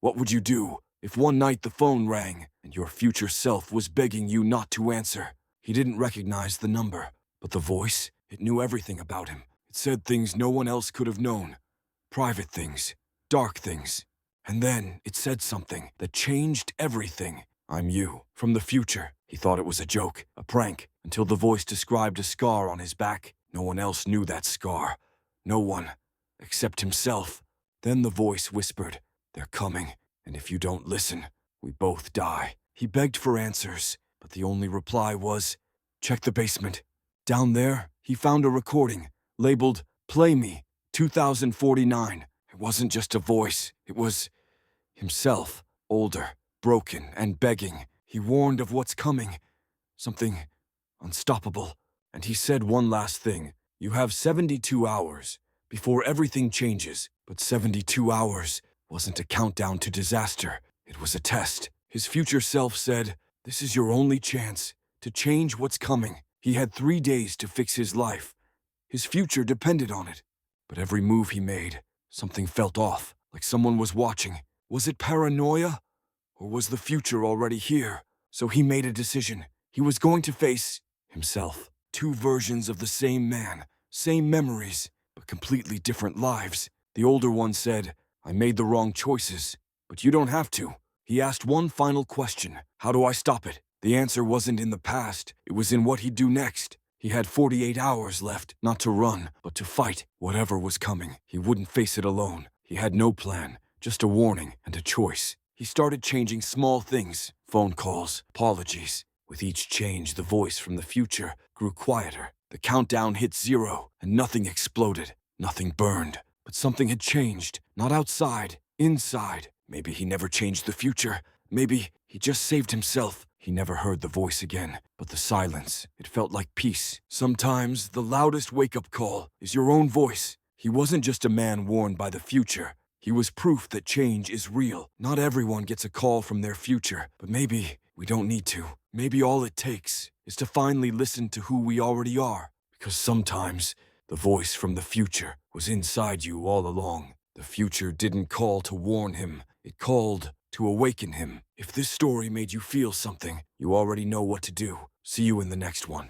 What would you do if one night the phone rang and your future self was begging you not to answer? He didn't recognize the number, but the voice, it knew everything about him. It said things no one else could have known. Private things, dark things. And then it said something that changed everything. I'm you, from the future. He thought it was a joke, a prank, until the voice described a scar on his back. No one else knew that scar. No one, except himself. Then the voice whispered, "They're coming, and if you don't listen, we both die." He begged for answers, but the only reply was, "Check the basement." Down there, he found a recording, labeled "Play Me, 2049. It wasn't just a voice, it was himself, older, broken, and begging. He warned of what's coming, something unstoppable. And he said one last thing, "You have 72 hours before everything changes." But 72 hours wasn't a countdown to disaster, it was a test. His future self said, "This is your only chance to change what's coming." He had 3 days to fix his life. His future depended on it. But every move he made, something felt off, like someone was watching. Was it paranoia? Or was the future already here? So he made a decision. He was going to face himself. 2 versions of the same man, same memories, but completely different lives. The older one said, "I made the wrong choices, but you don't have to." He asked one final question, "How do I stop it?" The answer wasn't in the past, it was in what he'd do next. He had 48 hours left, not to run, but to fight whatever was coming. He wouldn't face it alone. He had no plan, just a warning and a choice. He started changing small things, phone calls, apologies. With each change, the voice from the future grew quieter. The countdown hit 0, and nothing exploded, nothing burned. But something had changed, not outside, inside. Maybe he never changed the future. Maybe he just saved himself. He never heard the voice again, but the silence, it felt like peace. Sometimes the loudest wake-up call is your own voice. He wasn't just a man warned by the future. He was proof that change is real. Not everyone gets a call from their future, but maybe we don't need to. Maybe all it takes is to finally listen to who we already are. Because sometimes the voice from the future was inside you all along. The future didn't call to warn him. It called to awaken him. If this story made you feel something, you already know what to do. See you in the next one.